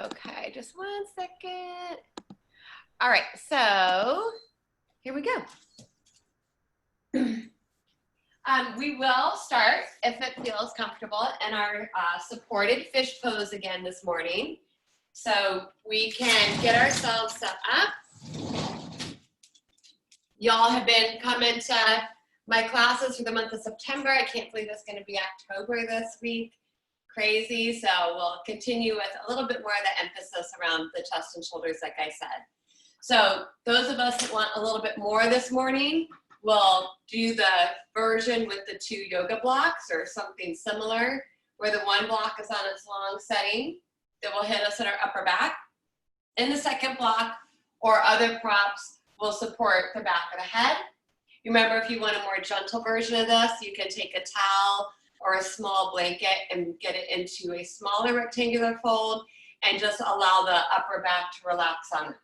Okay, just 1 second. All right, so here we go. We will start, if it feels comfortable, in our supported fish pose again this morning. So we can get ourselves set up. Y'all have been coming to my classes for the month of September. I can't believe it's going to be October this week. Crazy. So we'll continue with a little bit more of the emphasis around the chest and shoulders, like I said. So those of us that want a little bit more this morning will do the version with the 2 yoga blocks or something similar, where the 1 block is on its long setting that will hit us in our upper back. And the second block or other props will support the back of the head. Remember, if you want a more gentle version of this, you can take a towel or a small blanket and get it into a smaller rectangular fold and just allow the upper back to relax on it.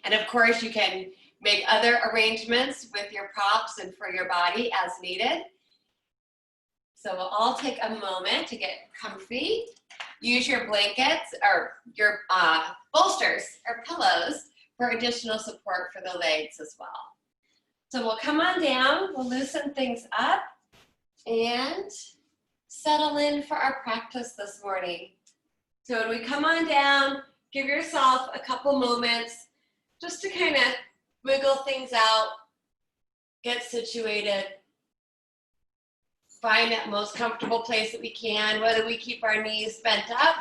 And of course, you can make other arrangements with your props and for your body as needed. So we'll all take a moment to get comfy. Use your blankets or your bolsters or pillows for additional support for the legs as well. So we'll come on down, we'll loosen things up and settle in for our practice this morning. So when we come on down, give yourself a couple moments just to kind of wiggle things out, get situated, find that most comfortable place that we can, whether we keep our knees bent up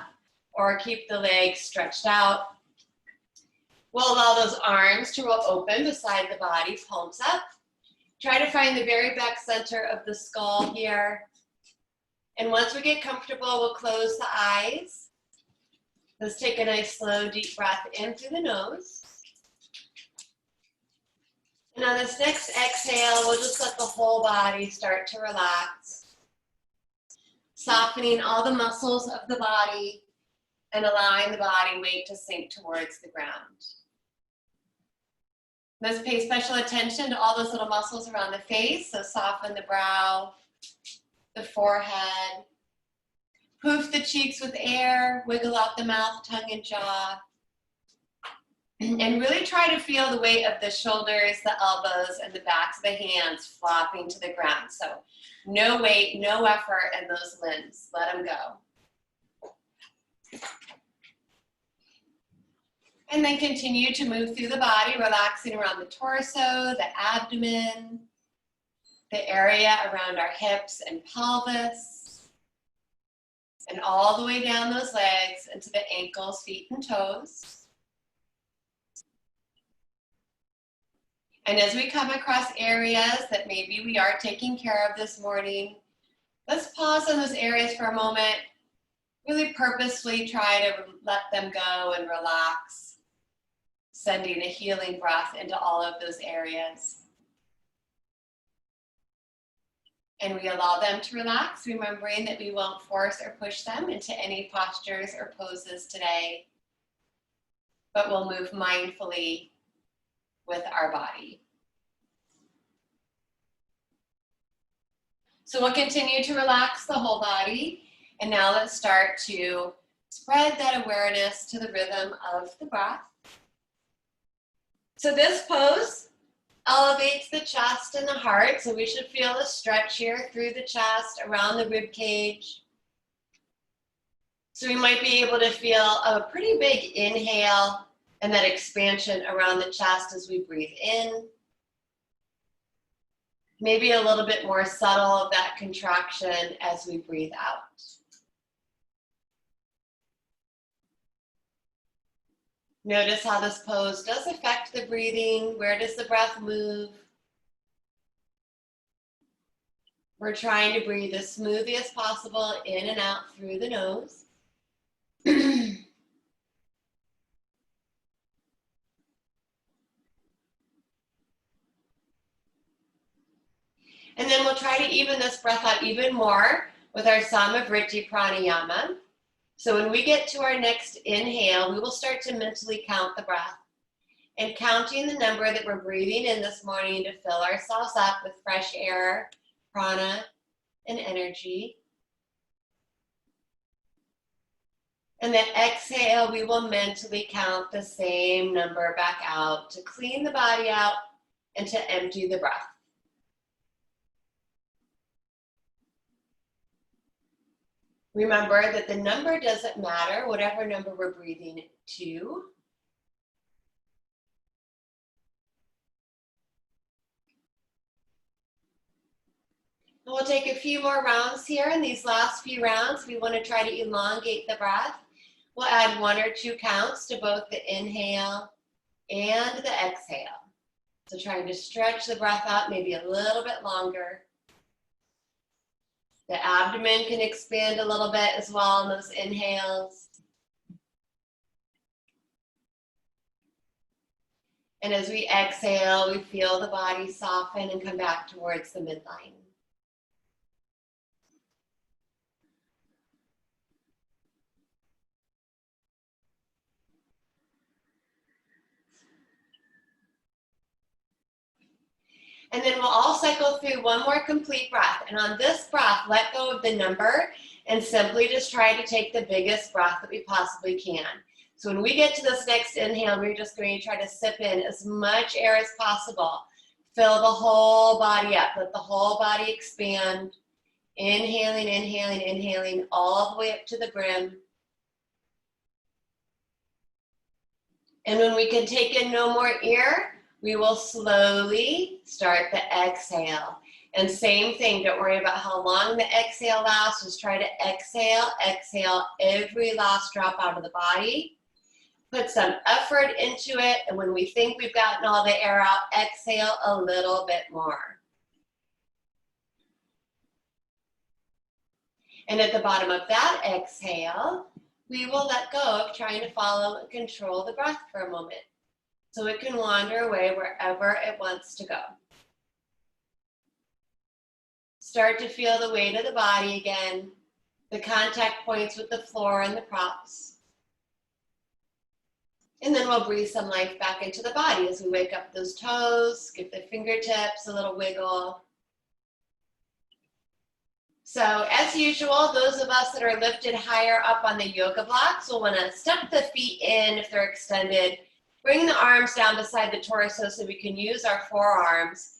or keep the legs stretched out. We'll allow those arms to roll open beside the body, palms up. Try to find the very back center of the skull here. And once we get comfortable, we'll close the eyes. Let's take a nice slow deep breath in through the nose. And on this next exhale, we'll just let the whole body start to relax, softening all the muscles of the body and allowing the body weight to sink towards the ground. Let's pay special attention to all those little muscles around the face, so soften the brow, the forehead, poof the cheeks with air, wiggle out the mouth, tongue, and jaw. And really try to feel the weight of the shoulders, the elbows, and the backs of the hands flopping to the ground. So no weight, no effort in those limbs. Let them go. And then continue to move through the body, relaxing around the torso, the abdomen, the area around our hips and pelvis, and all the way down those legs into the ankles, feet, and toes. And as we come across areas that maybe we are taking care of this morning, let's pause on those areas for a moment. Really purposefully try to let them go and relax, sending a healing breath into all of those areas. And we allow them to relax, remembering that we won't force or push them into any postures or poses today, but we'll move mindfully with our body. So we'll continue to relax the whole body. And now let's start to spread that awareness to the rhythm of the breath. So this pose elevates the chest and the heart. So we should feel a stretch here through the chest, around the rib cage. So we might be able to feel a pretty big inhale and that expansion around the chest as we breathe in. Maybe a little bit more subtle of that contraction as we breathe out. Notice how this pose does affect the breathing. Where does the breath move? We're trying to breathe as smoothly as possible in and out through the nose. And then we'll try to even this breath out even more with our Samavritti pranayama. So when we get to our next inhale, we will start to mentally count the breath. And counting the number that we're breathing in this morning to fill ourselves up with fresh air, prana, and energy. And then exhale, we will mentally count the same number back out to clean the body out and to empty the breath. Remember that the number doesn't matter, whatever number we're breathing to. And we'll take a few more rounds here. In these last few rounds, we want to try to elongate the breath. We'll add 1 or 2 counts to both the inhale and the exhale. So trying to stretch the breath out maybe a little bit longer. The abdomen can expand a little bit as well in those inhales. And as we exhale, we feel the body soften and come back towards the midline. And then we'll all cycle through one more complete breath. And on this breath, let go of the number and simply just try to take the biggest breath that we possibly can. So when we get to this next inhale, we're just going to try to sip in as much air as possible. Fill the whole body up. Let the whole body expand. Inhaling, inhaling, inhaling all the way up to the brim. And when we can take in no more air, we will slowly start the exhale. And same thing, don't worry about how long the exhale lasts. Just try to exhale, exhale every last drop out of the body. Put some effort into it. And when we think we've gotten all the air out, exhale a little bit more. And at the bottom of that exhale, we will let go of trying to follow and control the breath for a moment, so it can wander away wherever it wants to go. Start to feel the weight of the body again, the contact points with the floor and the props. And then we'll breathe some life back into the body as we wake up those toes, give the fingertips a little wiggle. So as usual, those of us that are lifted higher up on the yoga blocks will want to step the feet in if they're extended. Bring the arms down beside the torso so we can use our forearms.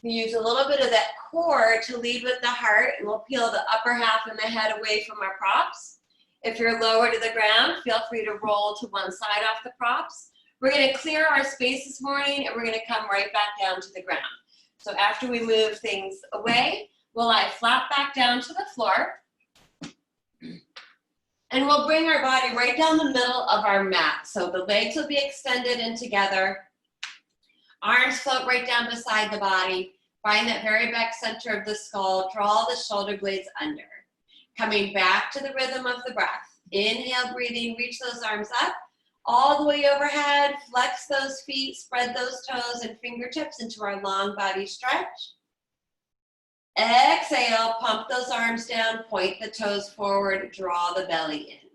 We use a little bit of that core to lead with the heart, and we'll peel the upper half of the head away from our props. If you're lower to the ground, feel free to roll to one side off the props. We're going to clear our space this morning, and we're going to come right back down to the ground. So after we move things away, we'll lie flat back down to the floor. And we'll bring our body right down the middle of our mat. So the legs will be extended and together. Arms float right down beside the body. Find that very back center of the skull. Draw the shoulder blades under. Coming back to the rhythm of the breath. Inhale, breathing, reach those arms up. All the way overhead. Flex those feet, spread those toes and fingertips into our long body stretch. Exhale, pump those arms down, point the toes forward, draw the belly in.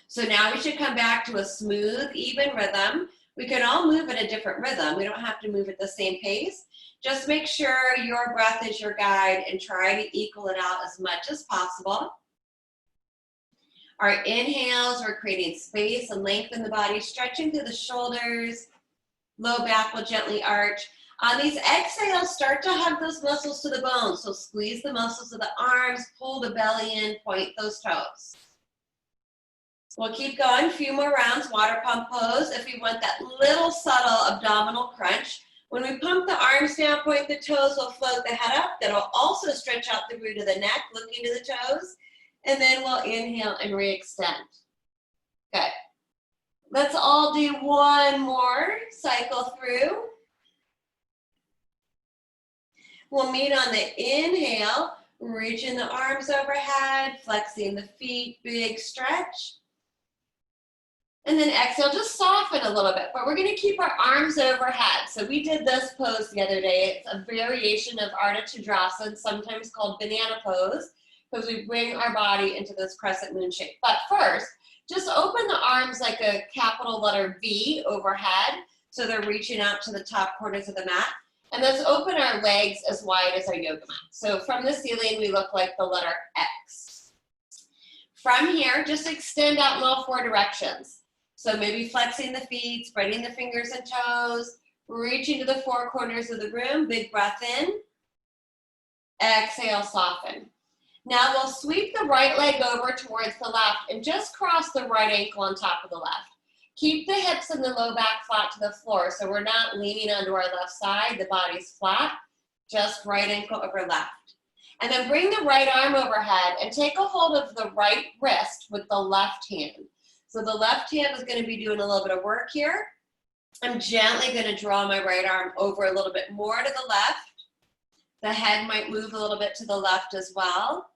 So now we should come back to a smooth, even rhythm. We can all move at a different rhythm. We don't have to move at the same pace. Just make sure your breath is your guide and try to equal it out as much as possible. Our inhales, we're creating space and length in the body, stretching through the shoulders. Low back will gently arch. On these exhales, start to hug those muscles to the bones. So squeeze the muscles of the arms, pull the belly in, point those toes. We'll keep going, a few more rounds, water pump pose. If we want that little subtle abdominal crunch, when we pump the arms down, point the toes, we'll float the head up. That'll also stretch out the root of the neck, looking to the toes. And then we'll inhale and re-extend. Good. Let's all do one more cycle through. We'll meet on the inhale, reaching the arms overhead, flexing the feet, big stretch. And then exhale, just soften a little bit, but we're gonna keep our arms overhead. So we did this pose the other day. It's a variation of Ardha Chandrasana, sometimes called banana pose, because we bring our body into this crescent moon shape. But first, just open the arms like a capital letter V overhead, so they're reaching out to the top corners of the mat. And let's open our legs as wide as our yoga mat. So from the ceiling, we look like the letter X. From here, just extend out in all 4 directions. So maybe flexing the feet, spreading the fingers and toes, reaching to the 4 corners of the room. Big breath in. Exhale, soften. Now we'll sweep the right leg over towards the left and just cross the right ankle on top of the left. Keep the hips and the low back flat to the floor, so we're not leaning onto our left side, the body's flat, just right ankle over left. And then bring the right arm overhead and take a hold of the right wrist with the left hand. So the left hand is going to be doing a little bit of work here. I'm gently going to draw my right arm over a little bit more to the left. The head might move a little bit to the left as well.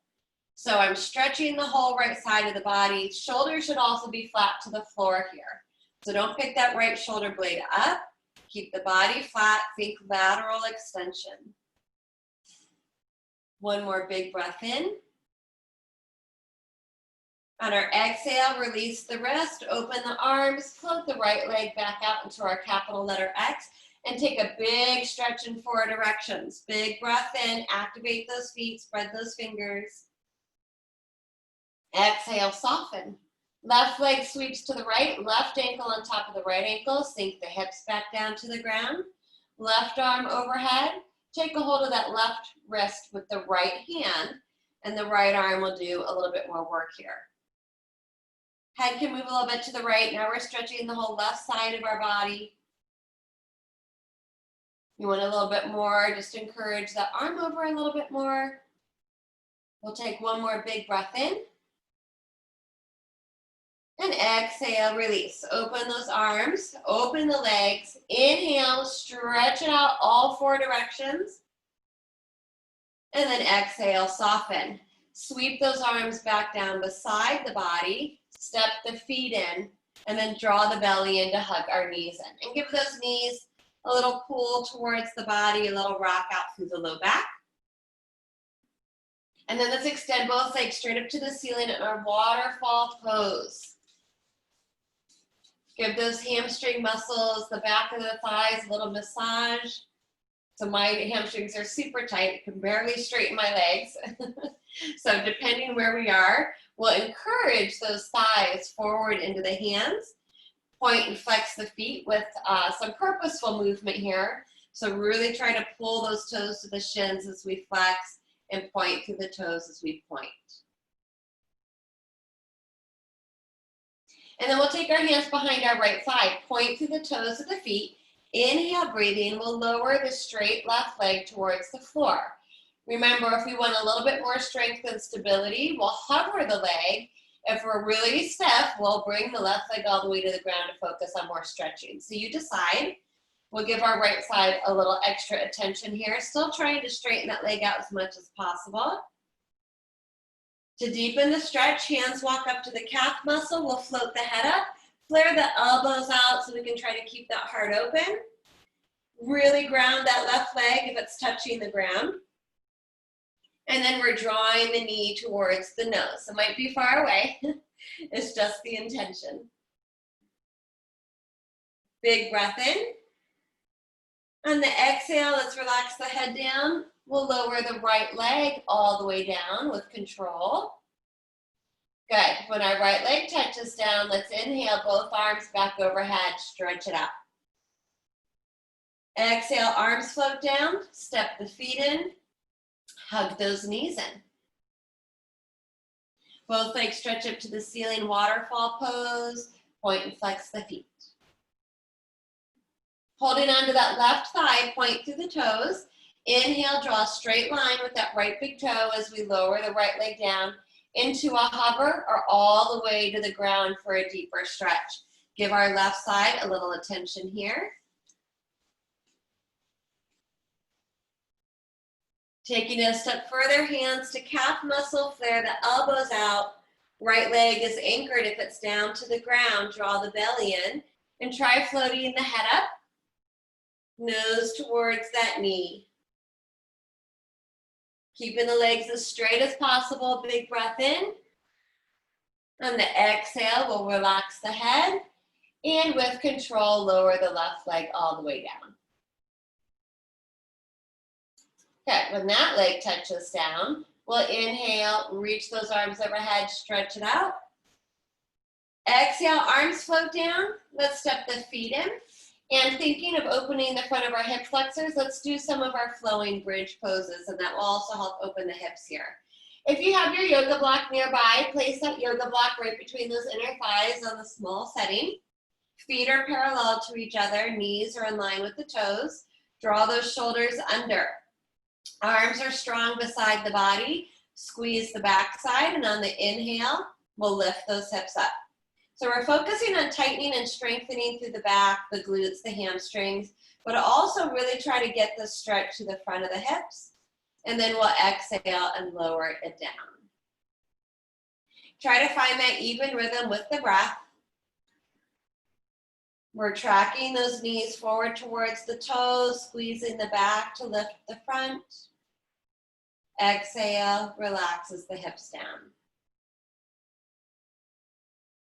So I'm stretching the whole right side of the body. Shoulders should also be flat to the floor here. So don't pick that right shoulder blade up. Keep the body flat, think lateral extension. One more big breath in. On our exhale, release the wrist, open the arms, float the right leg back out into our capital letter X, and take a big stretch in 4 directions. Big breath in, activate those feet, spread those fingers. Exhale, soften. Left leg sweeps to the right, left ankle on top of the right ankle, sink the hips back down to the ground. Left arm overhead, take a hold of that left wrist with the right hand, and the right arm will do a little bit more work here. Head can move a little bit to the right. Now we're stretching the whole left side of our body. You want a little bit more, just encourage that arm over a little bit more. We'll take one more big breath in. And exhale, release. Open those arms, open the legs. Inhale, stretch it out all 4 directions. And then exhale, soften. Sweep those arms back down beside the body. Step the feet in. And then draw the belly in to hug our knees in. And give those knees a little pull towards the body, a little rock out through the low back. And then let's extend both legs straight up to the ceiling in our waterfall pose. Give those hamstring muscles, the back of the thighs, a little massage. So my hamstrings are super tight. I can barely straighten my legs. So depending where we are, we'll encourage those thighs forward into the hands. Point and flex the feet with some purposeful movement here. So really try to pull those toes to the shins as we flex and point through the toes as we point. And then we'll take our hands behind our right side, point through the toes of the feet. Inhale, breathing, we'll lower the straight left leg towards the floor. Remember, if we want a little bit more strength and stability, we'll hover the leg. If we're really stiff, we'll bring the left leg all the way to the ground to focus on more stretching. So you decide. We'll give our right side a little extra attention here. Still trying to straighten that leg out as much as possible. To deepen the stretch, hands walk up to the calf muscle. We'll float the head up, flare the elbows out so we can try to keep that heart open. Really ground that left leg if it's touching the ground. And then we're drawing the knee towards the nose. It might be far away. It's just the intention. Big breath in. On the exhale, let's relax the head down. We'll lower the right leg all the way down with control. Good. When our right leg touches down, let's inhale both arms back overhead, stretch it out. Exhale, arms float down, step the feet in, hug those knees in. Both legs stretch up to the ceiling, waterfall pose, point and flex the feet. Holding onto that left thigh, point through the toes. Inhale, draw a straight line with that right big toe as we lower the right leg down into a hover or all the way to the ground for a deeper stretch. Give our left side a little attention here. Taking it a step further, hands to calf muscle, flare the elbows out. Right leg is anchored if it's down to the ground. Draw the belly in and try floating the head up. Nose towards that knee. Keeping the legs as straight as possible. Big breath in. On the exhale, we'll relax the head. And with control, lower the left leg all the way down. Okay, when that leg touches down, We'll inhale, reach those arms overhead, stretch it out. Exhale, arms float down. Let's step the feet in. And thinking of opening the front of our hip flexors, let's do some of our flowing bridge poses, and that will also help open the hips here. If you have your yoga block nearby, place that yoga block right between those inner thighs on the small setting. Feet are parallel to each other, knees are in line with the toes. Draw those shoulders under. Arms are strong beside the body. Squeeze the back side, and on the inhale, we'll lift those hips up. So we're focusing on tightening and strengthening through the back, the glutes, the hamstrings, but also really try to get the stretch to the front of the hips. And then we'll exhale and lower it down. Try to find that even rhythm with the breath. We're tracking those knees forward towards the toes, squeezing the back to lift the front. Exhale, relaxes the hips down.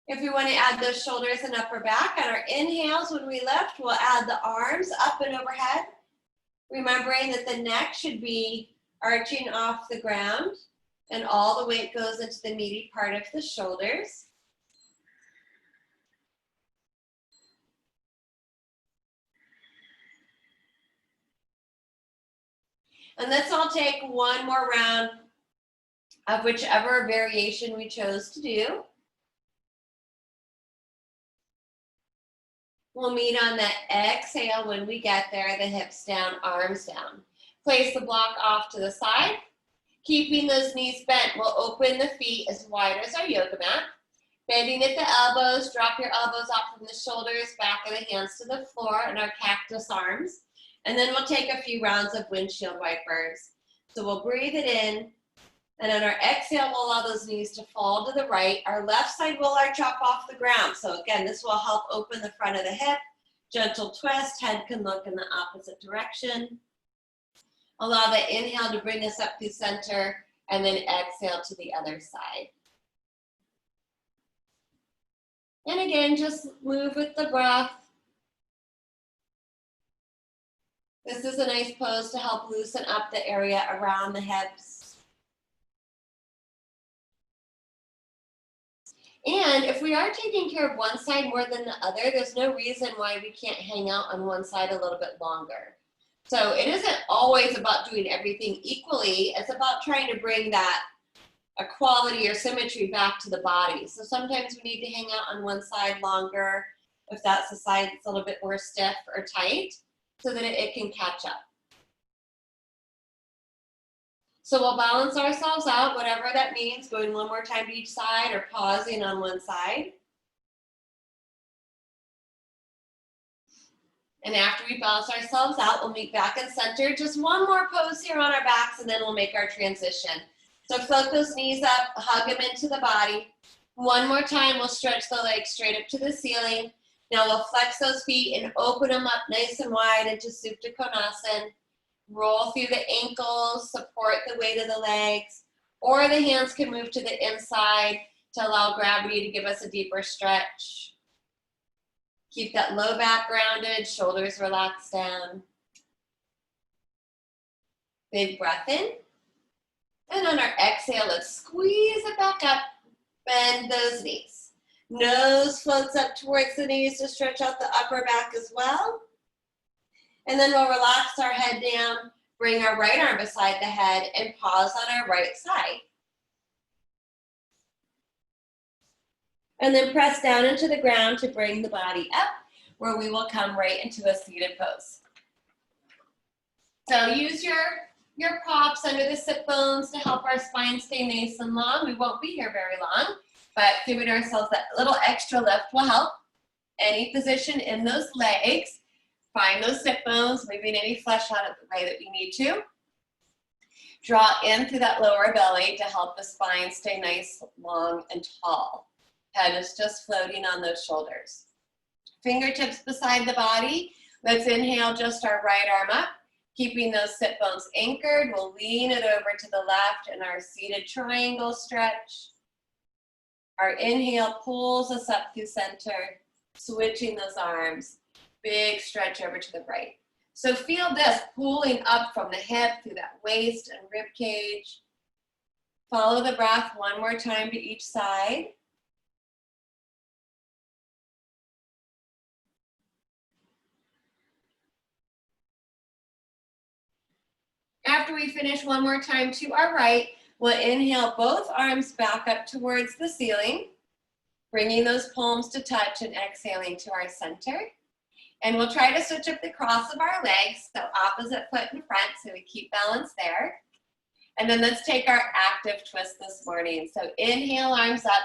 If we want to add those shoulders and upper back, on our inhales when we lift, we'll add the arms up and overhead, remembering that the neck should be arching off the ground and all the weight goes into the meaty part of the shoulders. And let's all take one more round of whichever variation we chose to do. We'll meet on that exhale when we get there, the hips down, arms down. Place the block off to the side. Keeping those knees bent, we'll open the feet as wide as our yoga mat. Bending at the elbows, drop your elbows out from the shoulders, back of the hands to the floor, and our cactus arms. And then we'll take a few rounds of windshield wipers. So we'll breathe it in, and on our exhale, we'll allow those knees to fall to the right. Our left side will arch up off the ground. So again, this will help open the front of the hip. Gentle twist, head can look in the opposite direction. Allow the inhale to bring us up through center, and then exhale to the other side. And again, just move with the breath. This is a nice pose to help loosen up the area around the hips. And if we are taking care of one side more than the other, there's no reason why we can't hang out on one side a little bit longer. So it isn't always about doing everything equally. It's about trying to bring that equality or symmetry back to the body. So sometimes we need to hang out on one side longer if that's the side that's a little bit more stiff or tight, so that it can catch up. So we'll balance ourselves out, whatever that means, going one more time to each side or pausing on one side. And after we balance ourselves out, we'll meet back in center. Just one more pose here on our backs, and then we'll make our transition. So float those knees up, hug them into the body. One more time, we'll stretch the legs straight up to the ceiling. Now we'll flex those feet and open them up nice and wide into Supta Konasana. Roll through the ankles, support the weight of the legs, or the hands can move to the inside to allow gravity to give us a deeper stretch. Keep that low back grounded, shoulders relaxed down. Big breath in. And on our exhale, let's squeeze it back up, bend those knees. Nose floats up towards the knees to stretch out the upper back as well. And then we'll relax our head down, bring our right arm beside the head, and pause on our right side. And then press down into the ground to bring the body up, where we will come right into a seated pose. So use your props under the sit bones to help our spine stay nice and long. We won't be here very long, but giving ourselves that little extra lift will help. Any position in those legs. Find those sit bones, moving any flesh out of the way that we need to. Draw in through that lower belly to help the spine stay nice, long, and tall. Head is just floating on those shoulders. Fingertips beside the body. Let's inhale just our right arm up. Keeping those sit bones anchored, we'll lean it over to the left in our seated triangle stretch. Our inhale pulls us up through center, switching those arms. Big stretch over to the right. So feel this pulling up from the hip through that waist and rib cage. Follow the breath one more time to each side. After we finish one more time to our right, we'll inhale both arms back up towards the ceiling, bringing those palms to touch and exhaling to our center. And we'll try to switch up the cross of our legs, so opposite foot in front, so we keep balance there. And then let's take our active twist this morning. So inhale, arms up,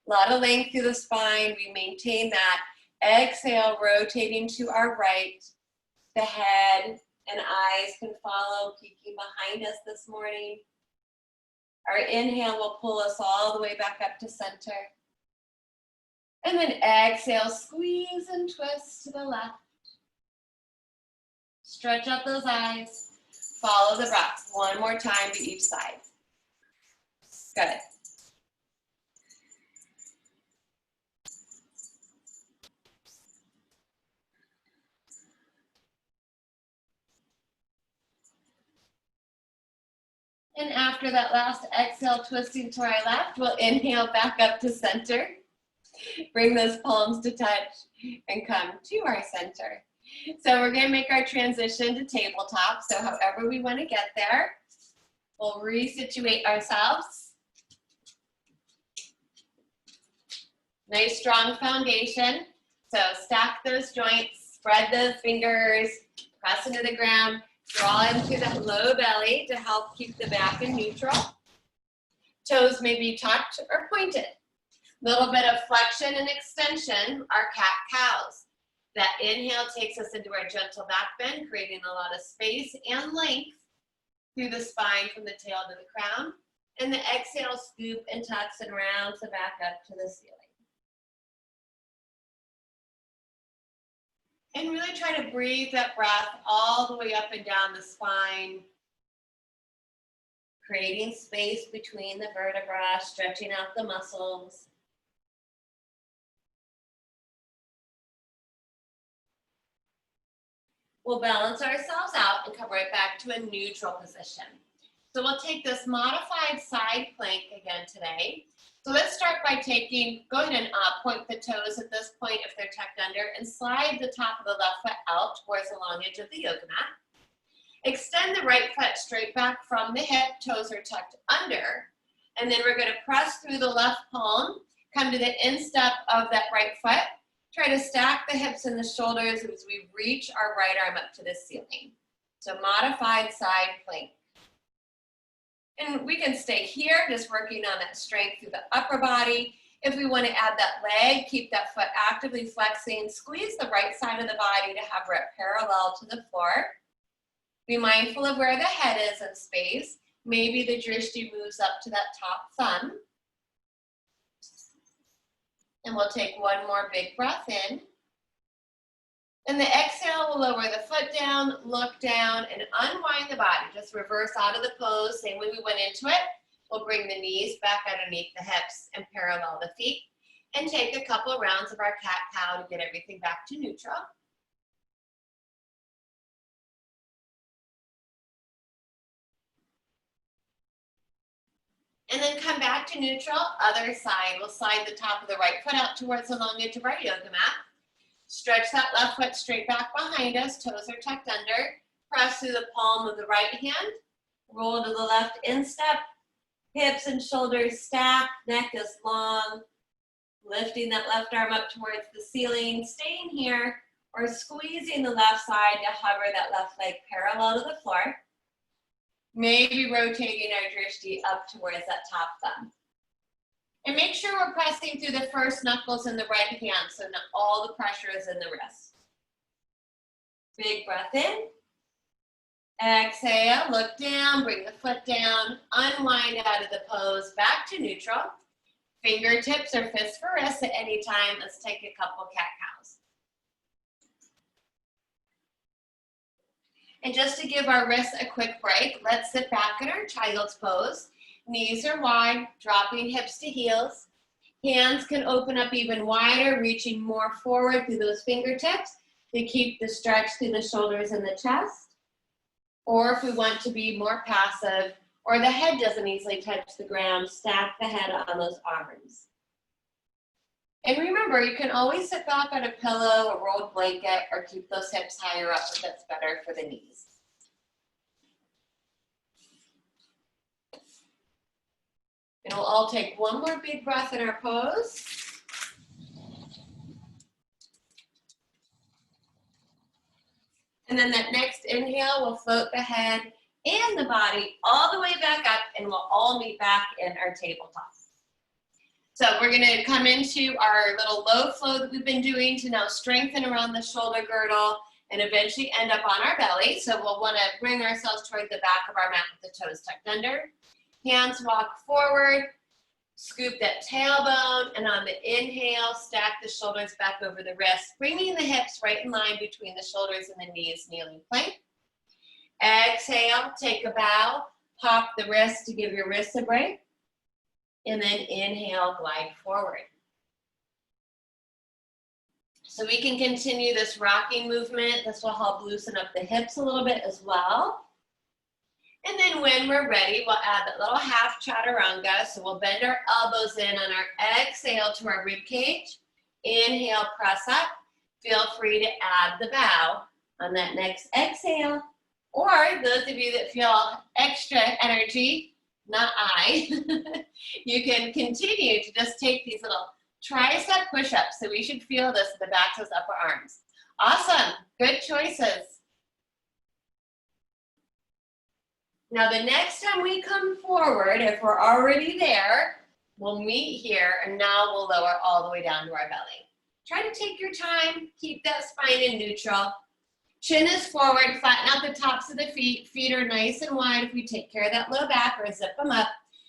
a lot of length through the spine. We maintain that. Exhale, rotating to our right. The head and eyes can follow, peeking behind us this morning. Our inhale will pull us all the way back up to center. And then exhale, squeeze and twist to the left. Stretch up those eyes. Follow the breath one more time to each side. Good. And after that last exhale, twisting to our left, we'll inhale back up to center. Bring those palms to touch and come to our center. So we're going to make our transition to tabletop. So however we want to get there, we'll resituate ourselves. Nice strong foundation. So stack those joints, spread those fingers, press into the ground, draw into that low belly to help keep the back in neutral. Toes may be tucked or pointed. Little bit of flexion and extension, our cat-cows. That inhale takes us into our gentle back bend, creating a lot of space and length through the spine from the tail to the crown. And the exhale, scoop and tucks and rounds the back up to the ceiling. And really try to breathe that breath all the way up and down the spine, creating space between the vertebrae, stretching out the muscles. We'll balance ourselves out and come right back to a neutral position. So we'll take this modified side plank again today. So let's start by go ahead and point the toes at this point if they're tucked under, and slide the top of the left foot out towards the long edge of the yoga mat. Extend the right foot straight back from the hip, toes are tucked under. And then we're gonna press through the left palm, come to the instep of that right foot. Try to stack the hips and the shoulders as we reach our right arm up to the ceiling. So modified side plank. And we can stay here, just working on that strength through the upper body. If we want to add that leg, keep that foot actively flexing. Squeeze the right side of the body to have it parallel to the floor. Be mindful of where the head is in space. Maybe the drishti moves up to that top thumb. And we'll take one more big breath in. And the exhale will lower the foot down, look down, and unwind the body. Just reverse out of the pose, same way we went into it. We'll bring the knees back underneath the hips and parallel the feet. And take a couple rounds of our cat-cow to get everything back to neutral. And then come back to neutral, other side. We'll slide the top of the right foot out towards the long edge of our yoga mat. Stretch that left foot straight back behind us, toes are tucked under. Press through the palm of the right hand. Roll to the left instep. Hips and shoulders stacked, neck is long. Lifting that left arm up towards the ceiling, staying here, or squeezing the left side to hover that left leg parallel to the floor. Maybe rotating our drishti up towards that top thumb. And make sure we're pressing through the first knuckles in the right hand so not all the pressure is in the wrist. Big breath in. Exhale, look down, bring the foot down, unwind out of the pose, back to neutral. Fingertips or fists for wrists at any time. Let's take a couple cat-cows. And just to give our wrists a quick break, let's sit back in our child's pose. Knees are wide, dropping hips to heels. Hands can open up even wider, reaching more forward through those fingertips to keep the stretch through the shoulders and the chest. Or if we want to be more passive, or the head doesn't easily touch the ground, stack the head on those arms. And remember, you can always sit back on a pillow, a rolled blanket, or keep those hips higher up if that's better for the knees. And we'll all take one more big breath in our pose. And then that next inhale will float the head and the body all the way back up, and we'll all meet back in our tabletop. So we're gonna come into our little low flow that we've been doing to now strengthen around the shoulder girdle and eventually end up on our belly. So we'll wanna bring ourselves toward the back of our mat with the toes tucked under. Hands walk forward, scoop that tailbone, and on the inhale, stack the shoulders back over the wrists, bringing the hips right in line between the shoulders and the knees, kneeling plank. Exhale, take a bow, pop the wrists to give your wrists a break. And then inhale, glide forward. So we can continue this rocking movement. This will help loosen up the hips a little bit as well. And then when we're ready, we'll add that little half chaturanga. So we'll bend our elbows in on our exhale to our rib cage. Inhale, press up. Feel free to add the bow on that next exhale. Or those of you that feel extra energy, not I, you can continue to just take these little tricep push-ups. So we should feel this at the backs of those upper arms. Awesome, good choices. Now the next time we come forward, if we're already there, we'll meet here, and now we'll lower all the way down to our belly. Try to take your time, keep that spine in neutral. Chin is forward, flatten out the tops of the feet. Feet are nice and wide if we take care of that low back, or zip them up.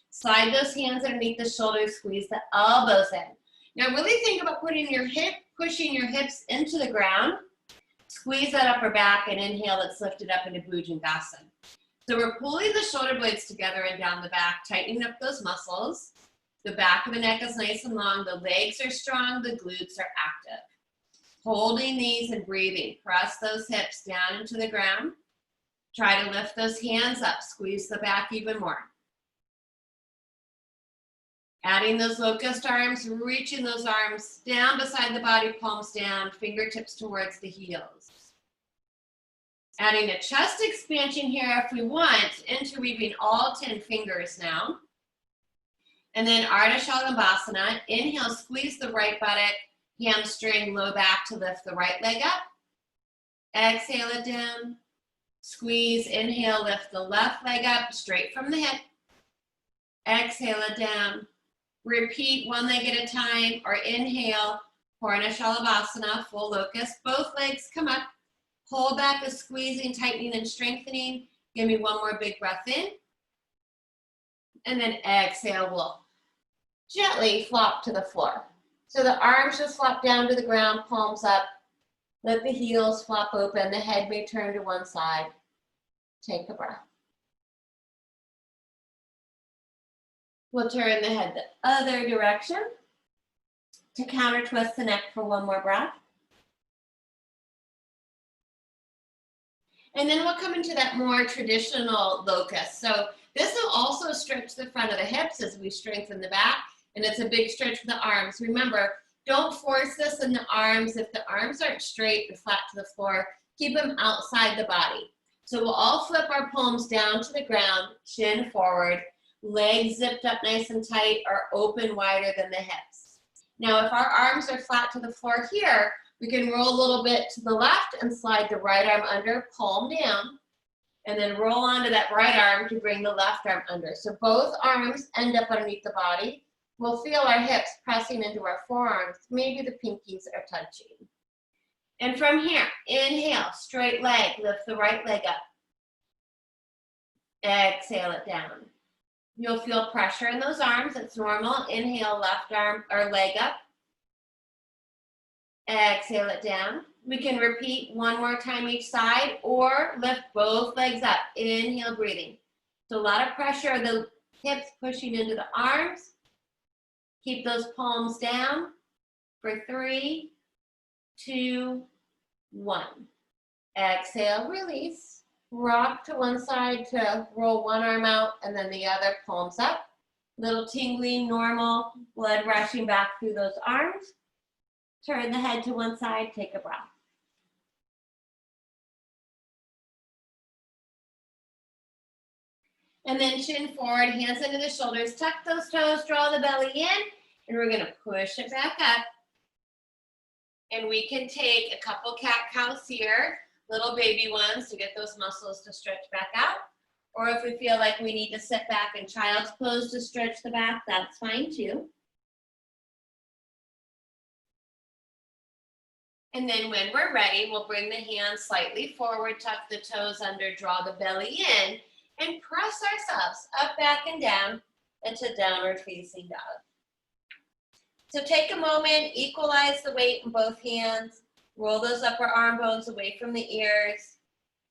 Slide those hands underneath the shoulders, squeeze the elbows in. Now really think about pushing your hips into the ground. Squeeze that upper back and inhale, let's lift it up into Bhujangasana. So we're pulling the shoulder blades together and down the back, tightening up those muscles. The back of the neck is nice and long, the legs are strong, the glutes are active. Holding these and breathing. Press those hips down into the ground. Try to lift those hands up. Squeeze the back even more. Adding those locust arms, reaching those arms down beside the body, palms down, fingertips towards the heels. Adding a chest expansion here if we want, interweaving all 10 fingers now. And then Ardha Chaturanga. Inhale, squeeze the right buttock. Hamstring, low back to lift the right leg up. Exhale it down. Squeeze, inhale, lift the left leg up, straight from the hip. Exhale it down. Repeat one leg at a time, or inhale, Purna Shalabhasana, full locust. Both legs come up. Hold back the squeezing, tightening, and strengthening. Give me one more big breath in. And then exhale, we'll gently flop to the floor. So the arms just flop down to the ground, palms up. Let the heels flop open. The head may turn to one side. Take a breath. We'll turn the head the other direction to counter twist the neck for one more breath. And then we'll come into that more traditional locust. So this will also stretch the front of the hips as we strengthen the back. And it's a big stretch for the arms. Remember, don't force this in the arms. If the arms aren't straight and flat to the floor, keep them outside the body. So we'll all flip our palms down to the ground, chin forward, legs zipped up nice and tight or open wider than the hips. Now, if our arms are flat to the floor here, we can roll a little bit to the left and slide the right arm under, palm down, and then roll onto that right arm to bring the left arm under. So both arms end up underneath the body. We'll feel our hips pressing into our forearms. Maybe the pinkies are touching. And from here, inhale, straight leg, lift the right leg up. Exhale it down. You'll feel pressure in those arms. It's normal. Inhale, left arm or leg up. Exhale it down. We can repeat one more time each side or lift both legs up. Inhale, breathing. So a lot of pressure, the hips pushing into the arms. Keep those palms down for 3, 2, 1. Exhale, release. Rock to one side to roll one arm out and then the other, palms up. Little tingling, normal, blood rushing back through those arms. Turn the head to one side, take a breath. And then chin forward, hands into the shoulders, tuck those toes, draw the belly in, and we're gonna push it back up. And we can take a couple cat-cows here, little baby ones to get those muscles to stretch back out. Or if we feel like we need to sit back in child's pose to stretch the back, that's fine too. And then when we're ready, we'll bring the hands slightly forward, tuck the toes under, draw the belly in, and press ourselves up, back, and down into downward facing dog. So take a moment, equalize the weight in both hands, roll those upper arm bones away from the ears,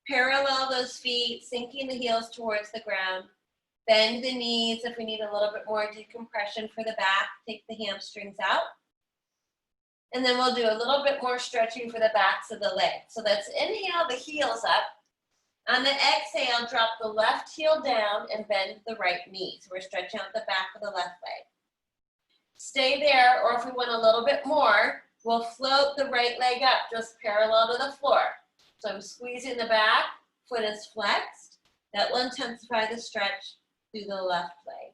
parallel those feet, sinking the heels towards the ground, bend the knees if we need a little bit more decompression for the back, take the hamstrings out. And then we'll do a little bit more stretching for the backs of the legs. So let's inhale the heels up. On the exhale, drop the left heel down and bend the right knee. So we're stretching out the back of the left leg. Stay there, or if we want a little bit more, we'll float the right leg up, just parallel to the floor. So I'm squeezing the back, foot is flexed. That will intensify the stretch through the left leg.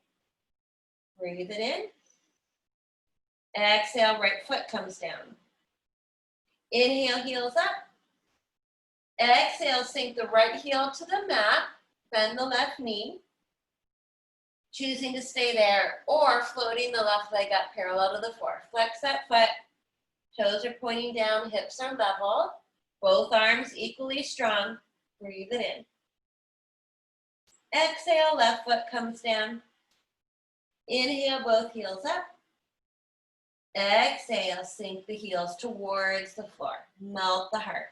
Breathe it in. Exhale, right foot comes down. Inhale, heels up. Exhale, sink the right heel to the mat, bend the left knee. Choosing to stay there or floating the left leg up parallel to the floor. Flex that foot, toes are pointing down, hips are level, both arms equally strong. Breathe it in. Exhale, left foot comes down. Inhale, both heels up. Exhale, sink the heels towards the floor. Melt the heart.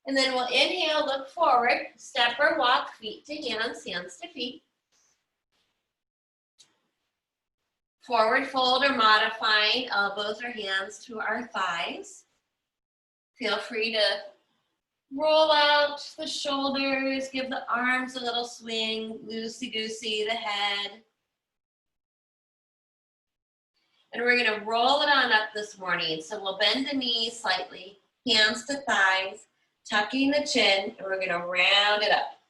And then we'll inhale, look forward, step or walk, feet to hands, hands to feet. Forward fold or modifying, elbows or hands to our thighs. Feel free to roll out the shoulders, give the arms a little swing, loosey-goosey the head. And we're gonna roll it on up this morning. So we'll bend the knees slightly, hands to thighs, tucking the chin, and we're gonna round it up.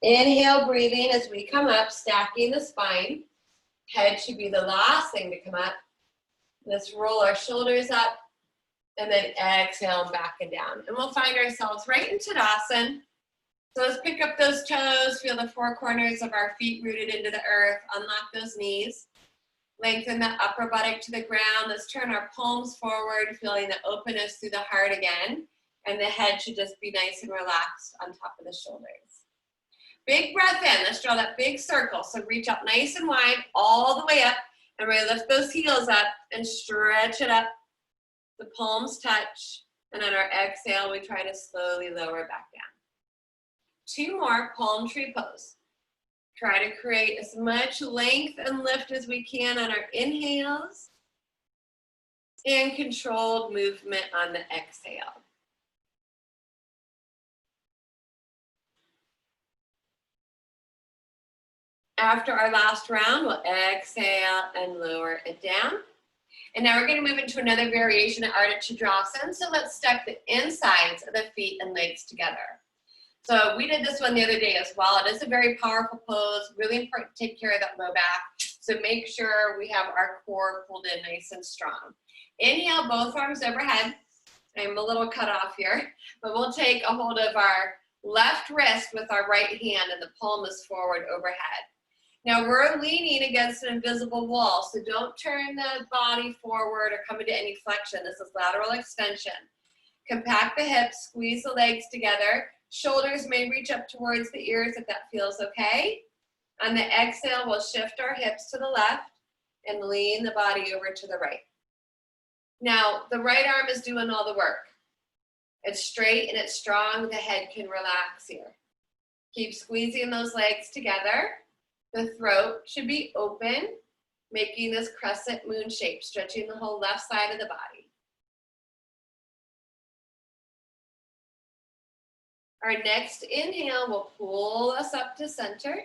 Inhale, breathing as we come up, stacking the spine. Head should be the last thing to come up. Let's roll our shoulders up and then exhale back and down. And we'll find ourselves right in Tadasana. So let's pick up those toes, feel the four corners of our feet rooted into the earth, unlock those knees. Lengthen the upper buttock to the ground. Let's turn our palms forward, feeling the openness through the heart again. And the head should just be nice and relaxed on top of the shoulders. Big breath in. Let's draw that big circle. So reach up nice and wide all the way up. And we're going to lift those heels up and stretch it up. The palms touch. And on our exhale, we try to slowly lower back down. Two more, palm tree pose. Try to create as much length and lift as we can on our inhales. And controlled movement on the exhale. After our last round, we'll exhale and lower it down. And now we're going to move into another variation of Ardha Chadrasana. So let's stack the insides of the feet and legs together. So we did this one the other day as well. It is a very powerful pose, really important to take care of that low back. So make sure we have our core pulled in nice and strong. Inhale, both arms overhead. I'm a little cut off here, but we'll take a hold of our left wrist with our right hand and the palm is forward overhead. Now we're leaning against an invisible wall, so don't turn the body forward or come into any flexion. This is lateral extension. Compact the hips, squeeze the legs together. Shoulders may reach up towards the ears if that feels okay. On the exhale, we'll shift our hips to the left and lean the body over to the right. Now, the right arm is doing all the work. It's straight and it's strong. The head can relax here. Keep squeezing those legs together. The throat should be open, making this crescent moon shape, stretching the whole left side of the body. Our next inhale will pull us up to center.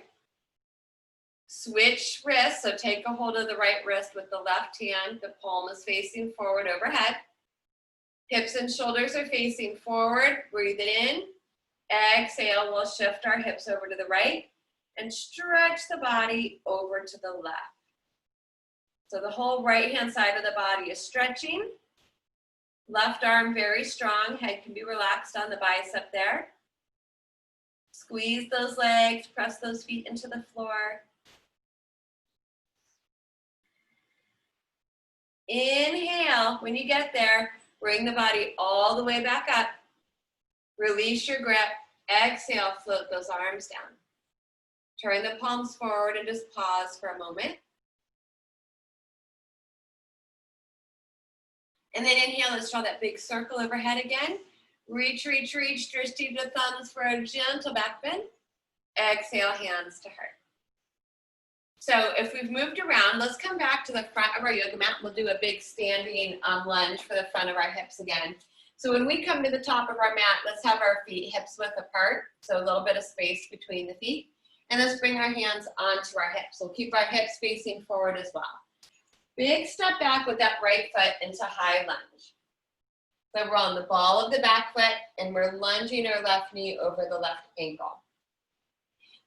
Switch wrists, so take a hold of the right wrist with the left hand. The palm is facing forward overhead. Hips and shoulders are facing forward. Breathe it in. Exhale, we'll shift our hips over to the right and stretch the body over to the left. So the whole right-hand side of the body is stretching. Left arm very strong. Head can be relaxed on the bicep there. Squeeze those legs, press those feet into the floor. Inhale, when you get there, bring the body all the way back up. Release your grip. Exhale, float those arms down. Turn the palms forward and just pause for a moment. And then inhale, let's draw that big circle overhead again. Reach, reach, reach, stretch the thumbs for a gentle back bend. Exhale, hands to heart. So if we've moved around, let's come back to the front of our yoga mat. We'll do a big standing lunge for the front of our hips again. So when we come to the top of our mat, let's have our feet hips width apart. So a little bit of space between the feet. And let's bring our hands onto our hips. We'll keep our hips facing forward as well. Big step back with that right foot into high lunge. So we're on the ball of the back foot and we're lunging our left knee over the left ankle.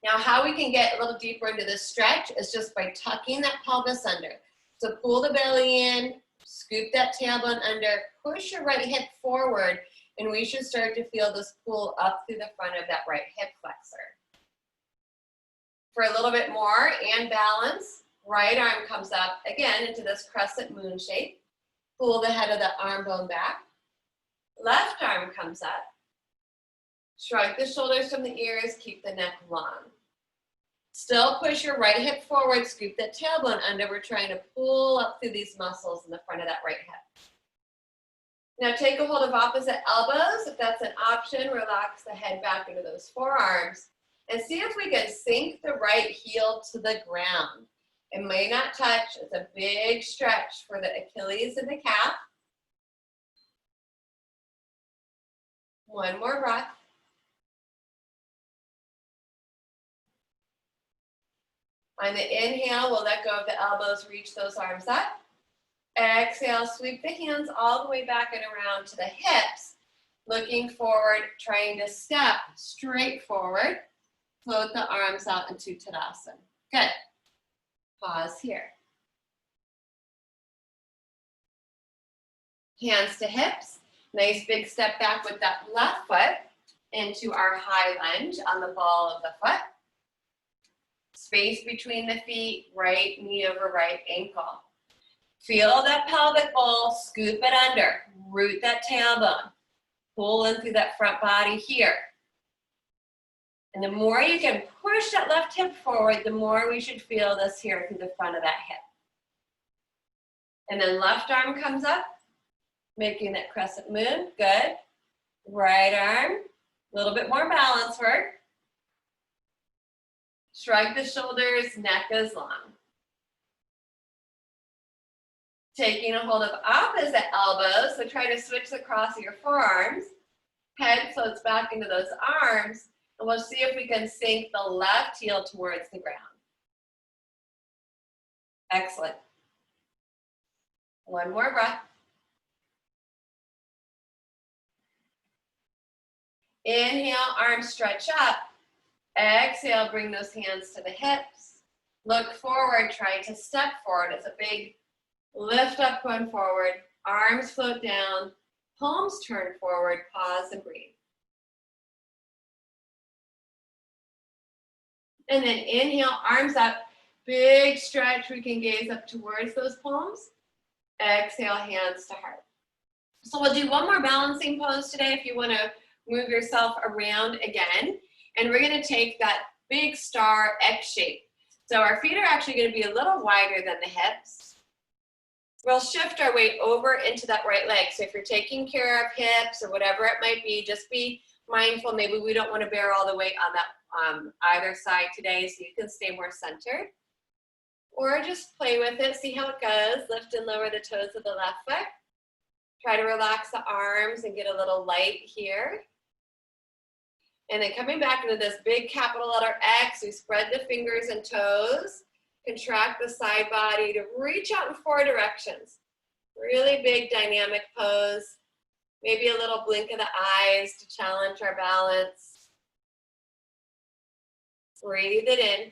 Now how we can get a little deeper into this stretch is just by tucking that pelvis under. So pull the belly in, scoop that tailbone under, push your right hip forward, and we should start to feel this pull up through the front of that right hip flexor. For a little bit more and balance, right arm comes up again into this crescent moon shape. Pull the head of the arm bone back. Left arm comes up. Shrug the shoulders from the ears, keep the neck long. Still push your right hip forward, scoop that tailbone under. We're trying to pull up through these muscles in the front of that right hip. Now take a hold of opposite elbows. If that's an option, relax the head back into those forearms. And see if we can sink the right heel to the ground. It may not touch. It's a big stretch for the Achilles and the calf. One more breath. On the inhale, we'll let go of the elbows, reach those arms up. Exhale, sweep the hands all the way back and around to the hips. Looking forward, trying to step straight forward. Float the arms out into Tadasana. Good. Pause here. Hands to hips. Nice big step back with that left foot into our high lunge on the ball of the foot. Space between the feet, right knee over right ankle. Feel that pelvic bowl, scoop it under, root that tailbone. Pull in through that front body here. And the more you can push that left hip forward, the more we should feel this here through the front of that hip. And then left arm comes up, making that crescent moon. Good. Right arm, a little bit more balance work. Shrug the shoulders, neck is long. Taking a hold of opposite elbows, so try to switch the cross of your forearms. Head floats back into those arms, and we'll see if we can sink the left heel towards the ground. Excellent. One more breath. Inhale, arms stretch up. Exhale, bring those hands to the hips. Look forward, try to step forward. It's a big lift up going forward. Arms float down, palms turn forward, pause and breathe. And then inhale, arms up, big stretch. We can gaze up towards those palms. Exhale, hands to heart. So we'll do one more balancing pose today if you want to move yourself around again. And we're going to take that big star X shape. So our feet are actually going to be a little wider than the hips. We'll shift our weight over into that right leg. So if you're taking care of hips or whatever it might be, just be mindful. Maybe we don't want to bear all the weight on that either side today, so you can stay more centered. Or just play with it, see how it goes. Lift and lower the toes of the left foot. Try to relax the arms and get a little light here. And then coming back into this big capital letter X, we spread the fingers and toes, contract the side body to reach out in 4 directions. Really big dynamic pose. Maybe a little blink of the eyes to challenge our balance. Breathe it in.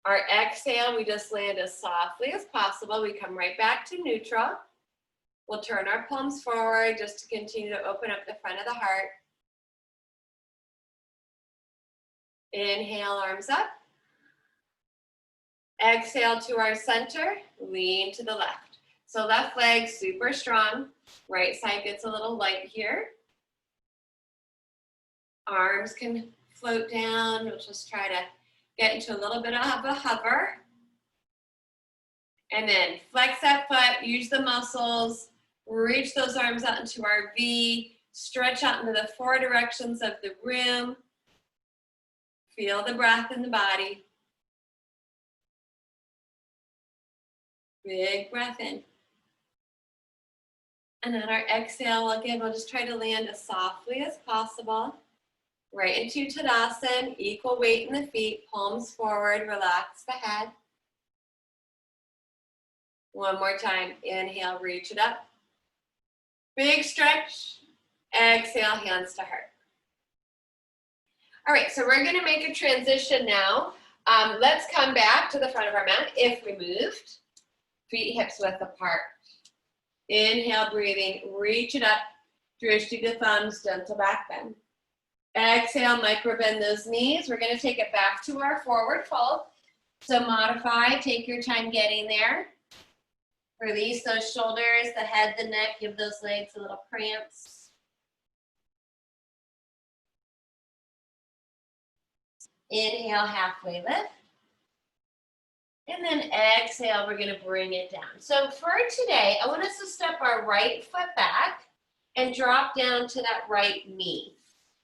Our exhale, we just land as softly as possible. We come right back to neutral. We'll turn our palms forward just to continue to open up the front of the heart. Inhale, arms up. Exhale to our center, lean to the left. So left leg super strong. Right side gets a little light here. Arms can float down. We'll just try to get into a little bit of a hover. And then flex that foot, use the muscles, reach those arms out into our V, stretch out into the 4 directions of the room. Feel the breath in the body. Big breath in. And on our exhale, again, we'll just try to land as softly as possible. Right into Tadasana, equal weight in the feet, palms forward, relax the head. One more time, inhale, reach it up. Big stretch, exhale, hands to heart. All right, so we're gonna make a transition now. Let's come back to the front of our mat if we moved. Feet hips width apart. Inhale, breathing, reach it up, drishti to thumbs, gentle back bend. Exhale, micro bend those knees. We're gonna take it back to our forward fold. So modify, take your time getting there. Release those shoulders, the head, the neck, give those legs a little cramps. Inhale, halfway lift. And then exhale, we're gonna bring it down. So for today, I want us to step our right foot back and drop down to that right knee.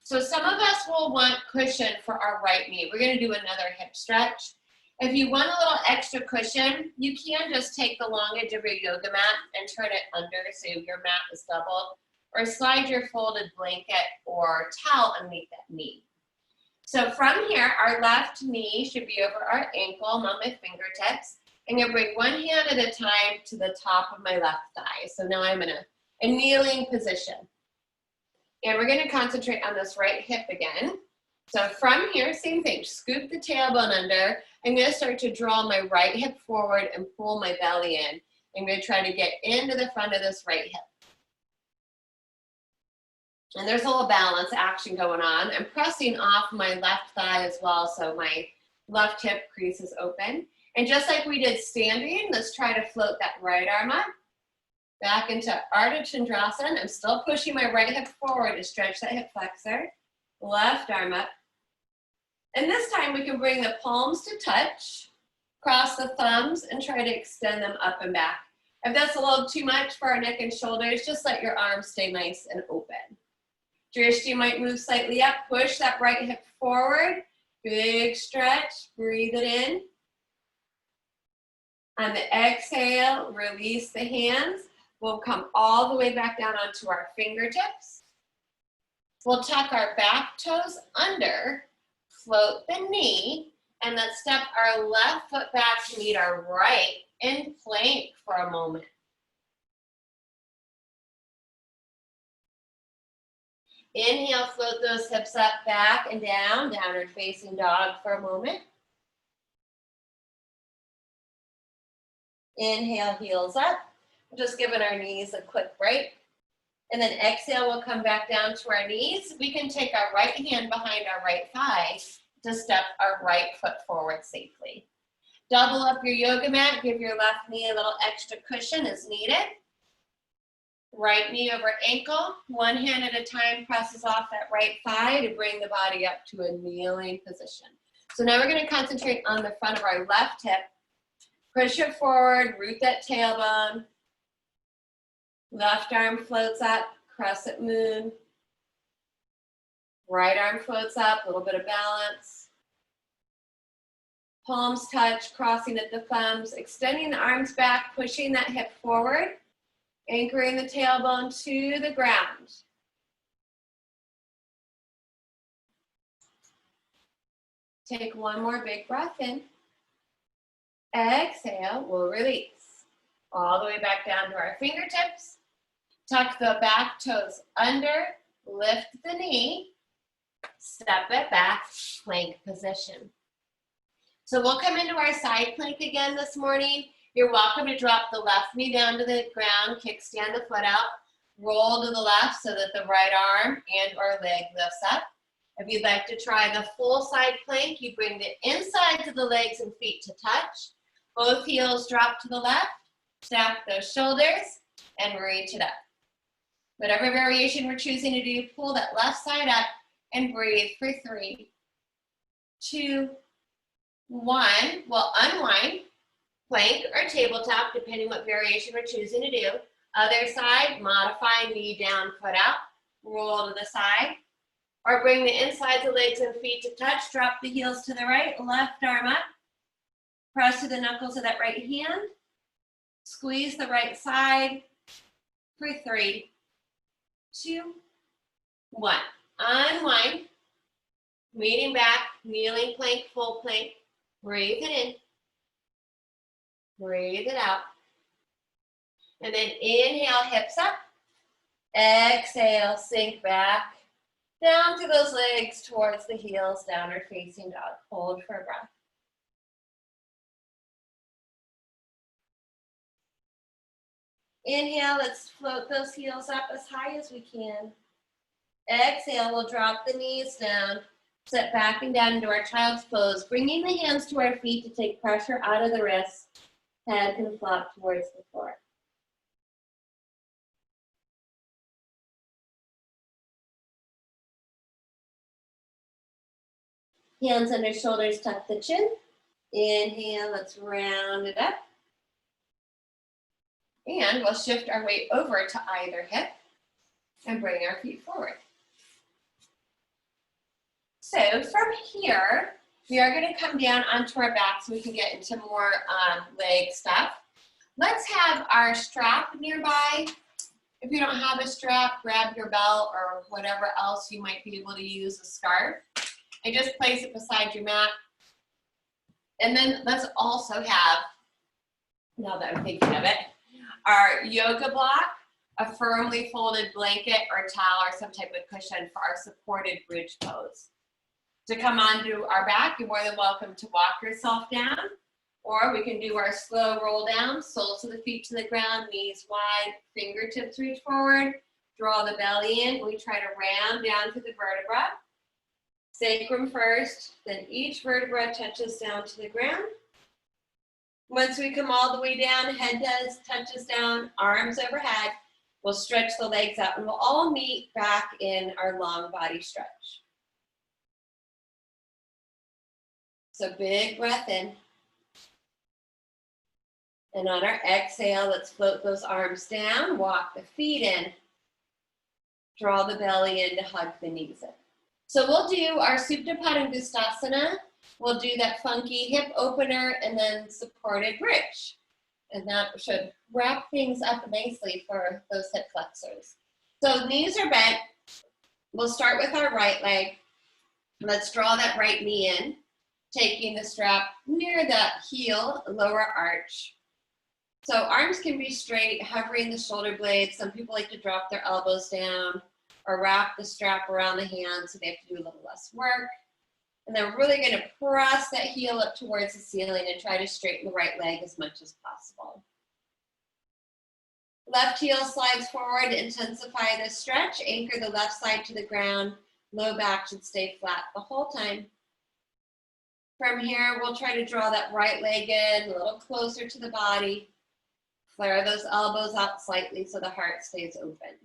So some of us will want cushion for our right knee. We're gonna do another hip stretch. If you want a little extra cushion, you can just take the long edge of your yoga mat and turn it under so your mat is doubled, or slide your folded blanket or towel underneath that knee. So from here, our left knee should be over our ankle. I'm on my fingertips. I'm gonna bring one hand at a time to the top of my left thigh. So now I'm in a kneeling position. And we're gonna concentrate on this right hip again. So from here, same thing, scoop the tailbone under. I'm gonna start to draw my right hip forward and pull my belly in. I'm gonna try to get into the front of this right hip. And there's a little balance action going on. I'm pressing off my left thigh as well, so my left hip crease is open. And just like we did standing, let's try to float that right arm up. Back into Ardha Chandrasana. I'm still pushing my right hip forward to stretch that hip flexor. Left arm up. And this time we can bring the palms to touch, cross the thumbs, and try to extend them up and back. If that's a little too much for our neck and shoulders, just let your arms stay nice and open. Drishti might move slightly up, push that right hip forward, big stretch, breathe it in. On the exhale, release the hands. We'll come all the way back down onto our fingertips. We'll tuck our back toes under, float the knee, and let's step our left foot back to meet our right in plank for a moment. Inhale, float those hips up, back and down, downward facing dog for a moment. Inhale, heels up. Just giving our knees a quick break. And then exhale, we'll come back down to our knees. We can take our right hand behind our right thigh to step our right foot forward safely. Double up your yoga mat. Give your left knee a little extra cushion as needed. Right knee over ankle. One hand at a time presses off that right thigh to bring the body up to a kneeling position. So now we're going to concentrate on the front of our left hip. Push it forward, root that tailbone. Left arm floats up, crescent moon. Right arm floats up, a little bit of balance. Palms touch, crossing at the thumbs, extending the arms back, pushing that hip forward, anchoring the tailbone to the ground. Take one more big breath in. Exhale, we'll release. All the way back down to our fingertips. Tuck the back toes under, lift the knee, step it back, plank position. So we'll come into our side plank again this morning. You're welcome to drop the left knee down to the ground, kickstand the foot out, roll to the left so that the right arm and or leg lifts up. If you'd like to try the full side plank, you bring the insides of the legs and feet to touch. Both heels drop to the left, stack those shoulders, and reach it up. Whatever variation we're choosing to do, pull that left side up and breathe for 3, 2, 1. We'll unwind, plank or tabletop, depending what variation we're choosing to do. Other side, modify, knee down, foot out, roll to the side. Or bring the insides of legs and feet to touch, drop the heels to the right, left arm up. Press to the knuckles of that right hand. Squeeze the right side for 3, 2, 1. Unwind. Leaning back, kneeling plank, full plank. Breathe it in. Breathe it out. And then inhale, hips up. Exhale, sink back. Down through those legs towards the heels, downward facing dog. Hold for a breath. Inhale, let's float those heels up as high as we can. Exhale, we'll drop the knees down, sit back and down into our child's pose, bringing the hands to our feet to take pressure out of the wrists. Head can flop towards the floor. Hands under shoulders, tuck the chin. Inhale, let's round it up. And we'll shift our weight over to either hip and bring our feet forward. So from here, we are going to come down onto our back so we can get into more leg stuff. Let's have our strap nearby. If you don't have a strap, grab your belt or whatever else you might be able to use, a scarf. And just place it beside your mat. And then let's also have, now that I'm thinking of it, our yoga block, a firmly folded blanket or towel or some type of cushion for our supported bridge pose. To come onto our back, you're more than welcome to walk yourself down, or we can do our slow roll down, soles of the feet to the ground, knees wide, fingertips reach forward, draw the belly in. We try to round down to the vertebra. Sacrum first, then each vertebra touches down to the ground. Once we come all the way down, head touches down, arms overhead, we'll stretch the legs out and we'll all meet back in our long body stretch. So big breath in. And on our exhale, let's float those arms down, walk the feet in, draw the belly in to hug the knees in. So we'll do our Supta Padangusthasana. We'll do that funky hip opener and then supported bridge. And that should wrap things up nicely for those hip flexors. So knees are bent. We'll start with our right leg. Let's draw that right knee in, taking the strap near that heel, lower arch. So arms can be straight, hovering the shoulder blades. Some people like to drop their elbows down or wrap the strap around the hands so they have to do a little less work. And then we're really going to press that heel up towards the ceiling and try to straighten the right leg as much as possible. Left heel slides forward to intensify the stretch. Anchor the left side to the ground. Low back should stay flat the whole time. From here, we'll try to draw that right leg in a little closer to the body. Flare those elbows out slightly so the heart stays open.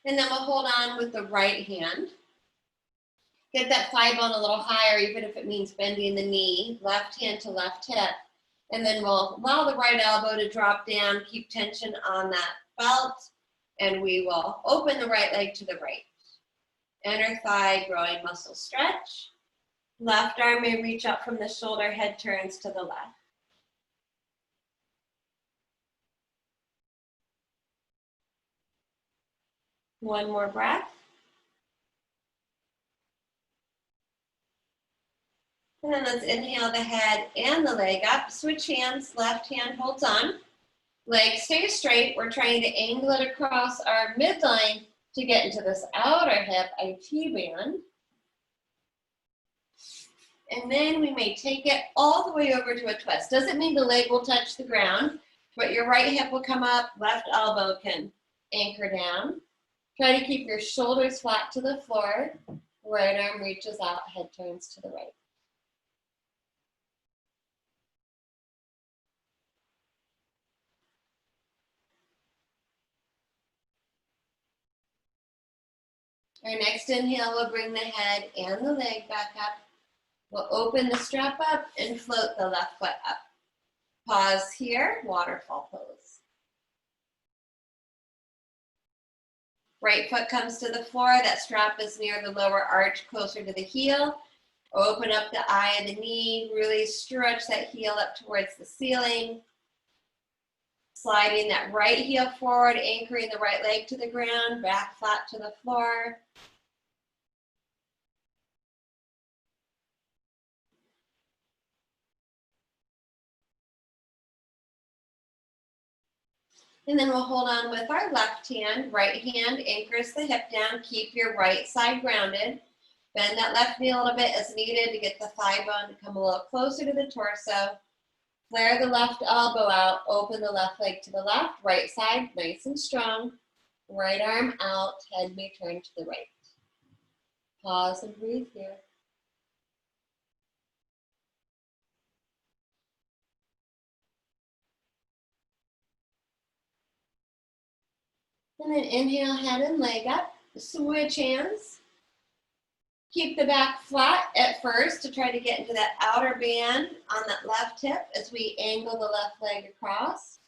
And then we'll hold on with the right hand. Get that thigh bone a little higher, even if it means bending the knee, left hand to left hip. And then we'll allow the right elbow to drop down, keep tension on that belt, and we will open the right leg to the right. Inner thigh, growing muscle stretch. Left arm may reach up from the shoulder, head turns to the left. One more breath. And then let's inhale the head and the leg up. Switch hands, left hand holds on. Leg stays straight. We're trying to angle it across our midline to get into this outer hip, IT band. And then we may take it all the way over to a twist. Doesn't mean the leg will touch the ground, but your right hip will come up, left elbow can anchor down. Try to keep your shoulders flat to the floor. Right arm reaches out, head turns to the right. Our next inhale will bring the head and the leg back up. We'll open the strap up and float the left foot up. Pause here, waterfall pose. Right foot comes to the floor. That strap is near the lower arch, closer to the heel. Open up the eye of the knee. Really stretch that heel up towards the ceiling. Sliding that right heel forward, anchoring the right leg to the ground, back flat to the floor. And then we'll hold on with our left hand. Right hand anchors the hip down. Keep your right side grounded. Bend that left knee a little bit as needed to get the thigh bone to come a little closer to the torso. Flare the left elbow out. Open the left leg to the left. Right side nice and strong. Right arm out. Head may turn to the right. Pause and breathe here. And then inhale, head and leg up. Switch hands. Keep the back flat at first to try to get into that outer band on that left hip as we angle the left leg across.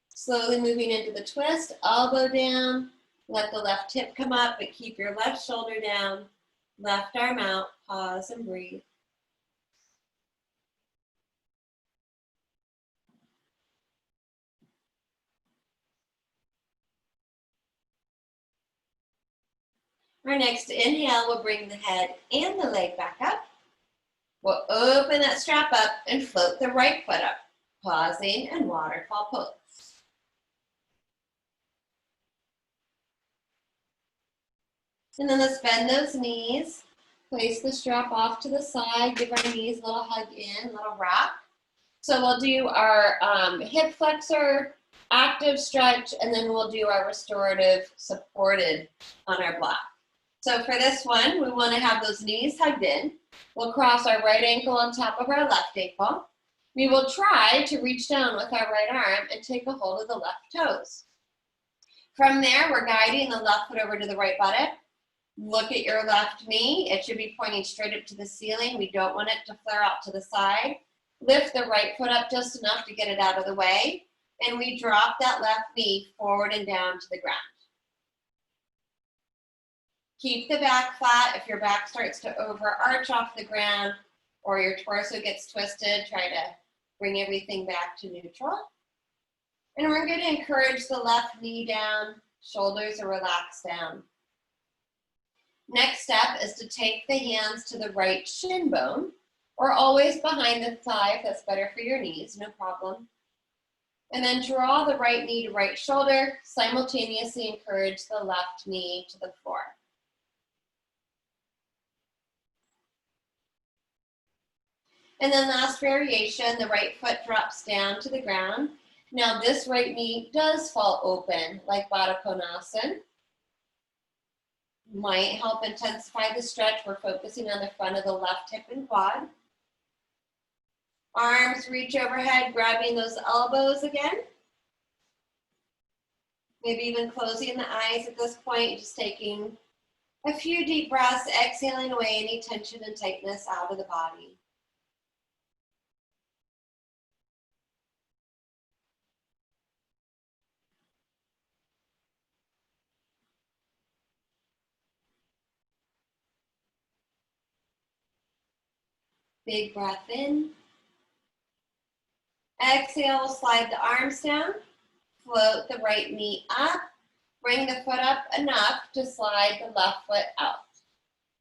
Slowly moving into the twist, elbow down. Let the left hip come up, but keep your left shoulder down. Left arm out. Pause and breathe. Our next inhale will bring the head and the leg back up. We'll open that strap up and float the right foot up, pausing and waterfall pose. And then let's bend those knees, place the strap off to the side, give our knees a little hug in, a little rock. So we'll do our hip flexor, active stretch, and then we'll do our restorative supported on our block. So for this one, we want to have those knees hugged in. We'll cross our right ankle on top of our left ankle. We will try to reach down with our right arm and take a hold of the left toes. From there, we're guiding the left foot over to the right buttock. Look at your left knee. It should be pointing straight up to the ceiling. We don't want it to flare out to the side. Lift the right foot up just enough to get it out of the way. And we drop that left knee forward and down to the ground. Keep the back flat. If your back starts to overarch off the ground or your torso gets twisted, try to bring everything back to neutral. And we're going to encourage the left knee down, shoulders are relaxed down. Next step is to take the hands to the right shin bone, or always behind the thigh if that's better for your knees, no problem. And then draw the right knee to right shoulder, simultaneously encourage the left knee to the floor. And then last variation, the right foot drops down to the ground. Now this right knee does fall open like Baddha Konasana. Might help intensify the stretch. We're focusing on the front of the left hip and quad. Arms reach overhead, grabbing those elbows again. Maybe even closing the eyes at this point, just taking a few deep breaths, exhaling away any tension and tightness out of the body. Big breath in. Exhale, slide the arms down. Float the right knee up. Bring the foot up enough to slide the left foot out.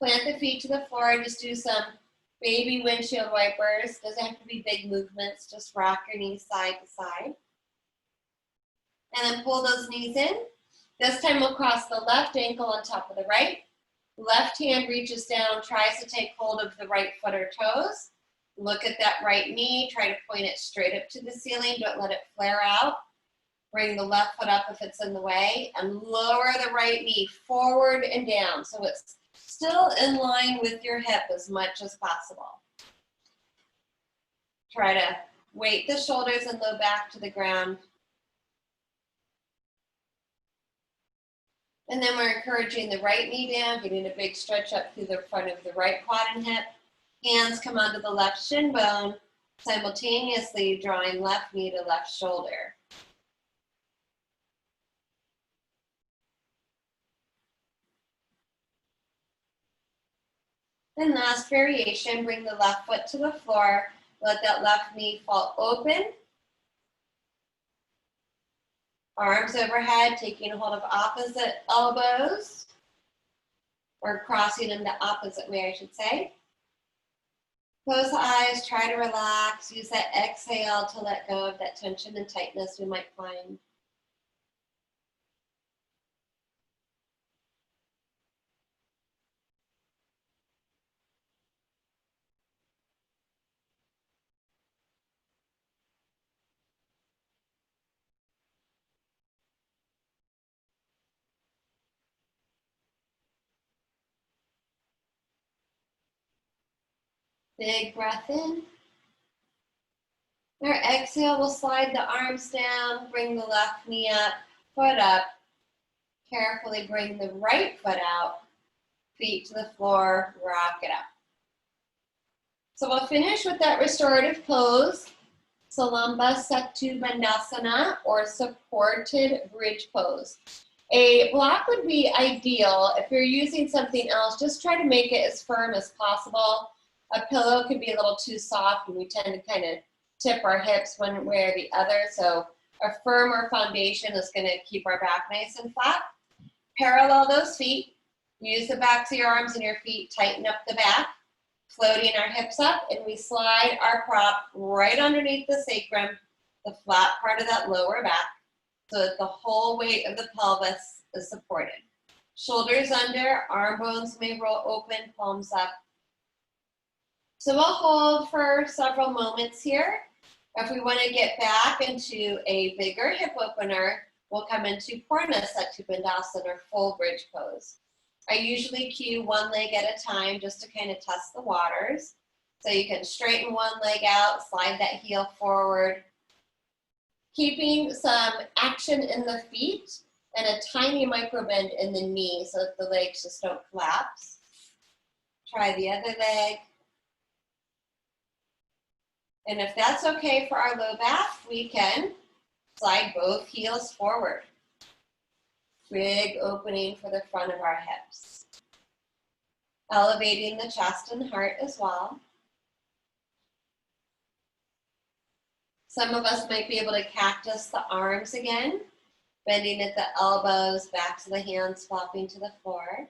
Plant the feet to the floor, just do some baby windshield wipers. Doesn't have to be big movements, just rock your knees side to side. And then pull those knees in. This time we'll cross the left ankle on top of the right. Left hand reaches down, tries to take hold of the right foot or toes. Look at that right knee, try to point it straight up to the ceiling, don't let it flare out. Bring the left foot up if it's in the way, and lower the right knee forward and down so it's still in line with your hip as much as possible. Try to weight the shoulders and low back to the ground. And then we're encouraging the right knee down, getting a big stretch up through the front of the right quad and hip. Hands come onto the left shin bone, simultaneously drawing left knee to left shoulder. And last variation, bring the left foot to the floor, let that left knee fall open. Arms overhead, taking hold of opposite elbows, or crossing them the opposite way, I should say. Close the eyes, try to relax. Use that exhale to let go of that tension and tightness we might find. Big breath in. Our exhale, we'll slide the arms down, bring the left knee up, foot up. Carefully bring the right foot out, feet to the floor, rock it up. So we'll finish with that restorative pose, Salamba Setu Bandhasana, or supported bridge pose. A block would be ideal. If you're using something else, just try to make it as firm as possible. A pillow can be a little too soft, and we tend to kind of tip our hips one way or the other. So a firmer foundation is going to keep our back nice and flat. Parallel those feet. Use the backs of your arms and your feet. Tighten up the back. Floating our hips up, and we slide our prop right underneath the sacrum, the flat part of that lower back, so that the whole weight of the pelvis is supported. Shoulders under, arm bones may roll open, palms up. So we'll hold for several moments here. If we want to get back into a bigger hip opener, we'll come into Purna Setu Bandhasana, or full bridge pose. I usually cue one leg at a time just to kind of test the waters. So you can straighten one leg out, slide that heel forward, keeping some action in the feet and a tiny micro bend in the knee so that the legs just don't collapse. Try the other leg. And if that's okay for our low back, we can slide both heels forward. Big opening for the front of our hips. Elevating the chest and heart as well. Some of us might be able to cactus the arms again, bending at the elbows, backs of the hands flopping to the floor.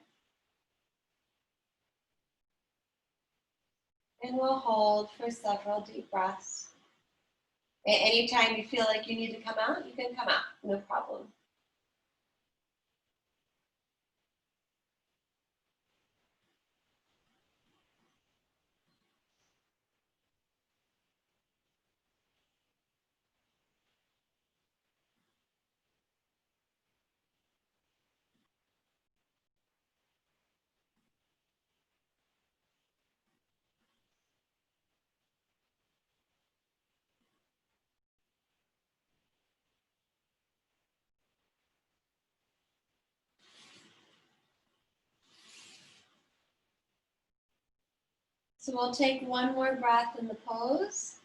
And we'll hold for several deep breaths. At any time you feel like you need to come out, you can come out, no problem. So we'll take one more breath in the pose.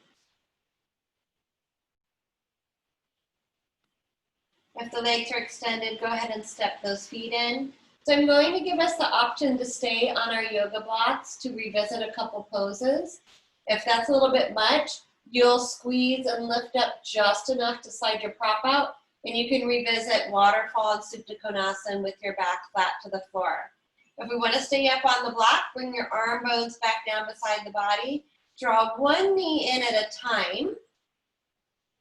If the legs are extended, go ahead and step those feet in. So I'm going to give us the option to stay on our yoga blocks to revisit a couple poses. If that's a little bit much, you'll squeeze and lift up just enough to slide your prop out, and you can revisit waterfall and Supta Konasana with your back flat to the floor. If we want to stay up on the block, bring your arm bones back down beside the body. Draw one knee in at a time.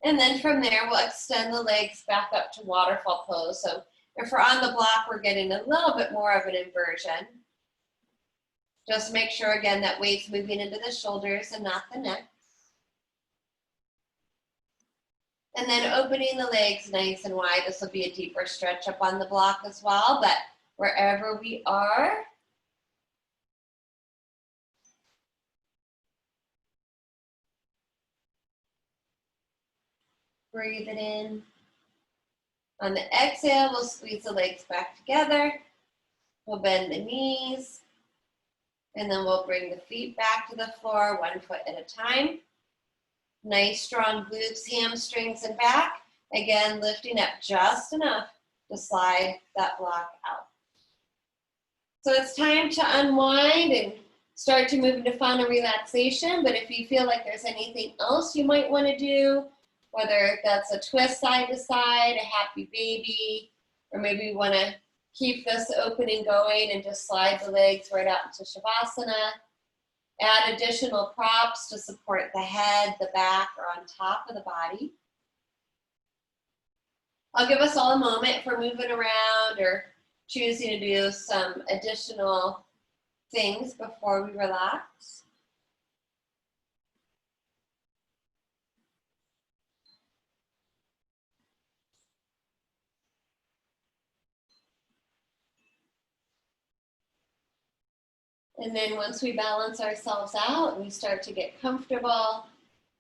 And then from there, we'll extend the legs back up to waterfall pose. So if we're on the block, we're getting a little bit more of an inversion. Just make sure, again, that weight's moving into the shoulders and not the neck. And then opening the legs nice and wide. This will be a deeper stretch up on the block as well, but wherever we are, breathe it in. On the exhale, we'll squeeze the legs back together. We'll bend the knees. And then we'll bring the feet back to the floor, 1 foot at a time. Nice strong glutes, hamstrings, and back. Again, lifting up just enough to slide that block out. So it's time to unwind and start to move into fun and relaxation. But if you feel like there's anything else you might want to do, whether that's a twist side to side, a happy baby, or maybe you want to keep this opening going and just slide the legs right out into Shavasana. Add additional props to support the head, the back, or on top of the body. I'll give us all a moment if we're moving around or choosing to do some additional things before we relax. And then once we balance ourselves out and we start to get comfortable,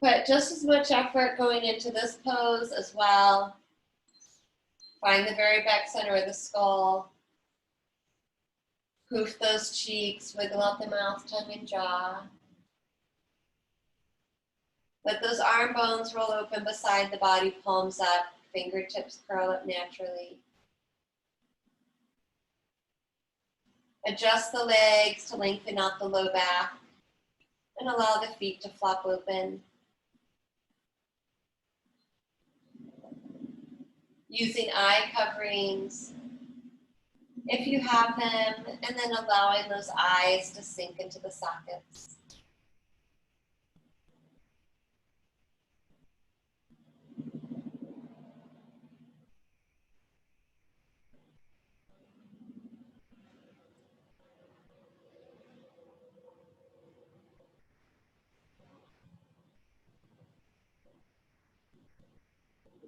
put just as much effort going into this pose as well. Find the very back center of the skull. Poof those cheeks, wiggle out the mouth, tongue, and jaw. Let those arm bones roll open beside the body, palms up, fingertips curl up naturally. Adjust the legs to lengthen out the low back and allow the feet to flop open. Using eye coverings, if you have them, and then allowing those eyes to sink into the sockets.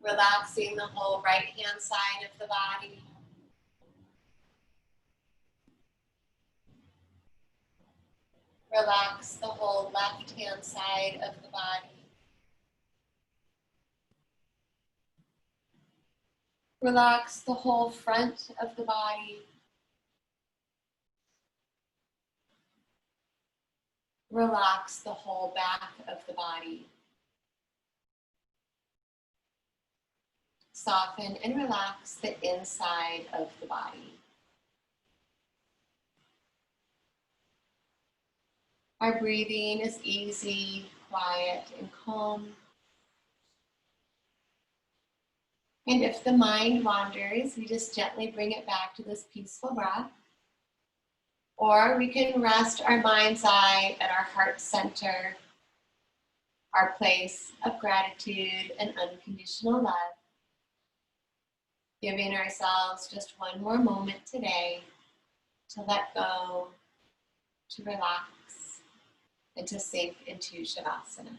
Relaxing the whole right-hand side of the body. Relax the whole left-hand side of the body. Relax the whole front of the body. Relax the whole back of the body. Soften and relax the inside of the body. Our breathing is easy, quiet, and calm. And if the mind wanders, we just gently bring it back to this peaceful breath. Or we can rest our mind's eye at our heart center, our place of gratitude and unconditional love. Giving ourselves just one more moment today to let go, to relax, and to sink into Shavasana.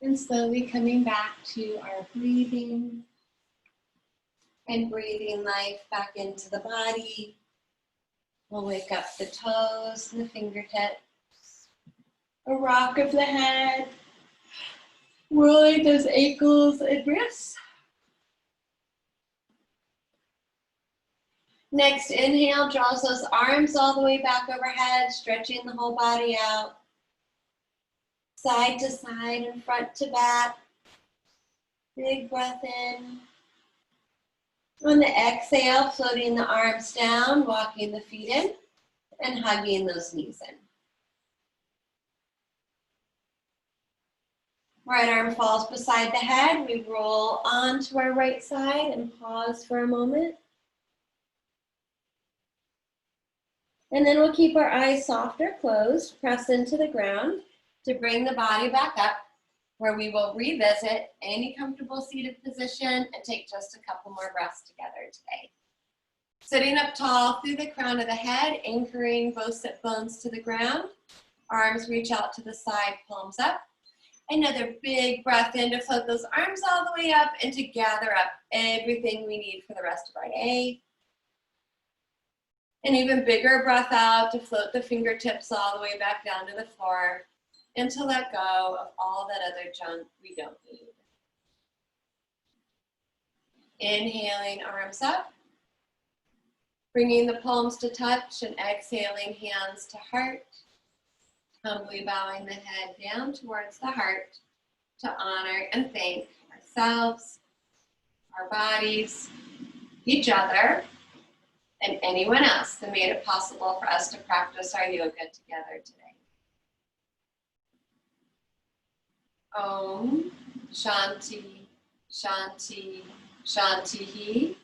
And slowly coming back to our breathing and breathing life back into the body. We'll wake up the toes and the fingertips. A rock of the head. Rolling those ankles and wrists. Next inhale, draws those arms all the way back overhead, stretching the whole body out. Side to side and front to back. Big breath in. On the exhale, floating the arms down, walking the feet in, and hugging those knees in. Right arm falls beside the head. We roll onto our right side and pause for a moment. And then we'll keep our eyes soft or closed, press into the ground to bring the body back up, where we will revisit any comfortable seated position and take just a couple more breaths together today. Sitting up tall through the crown of the head, anchoring both sit bones to the ground. Arms reach out to the side, palms up. Another big breath in to float those arms all the way up and to gather up everything we need for the rest of our day. An even bigger breath out to float the fingertips all the way back down to the floor and to let go of all that other junk we don't need. Inhaling, arms up. Bringing the palms to touch and exhaling, hands to heart. Humbly bowing the head down towards the heart to honor and thank ourselves, our bodies, each other, and anyone else that made it possible for us to practice our yoga together today. Om Shanti, Shanti, Shanti.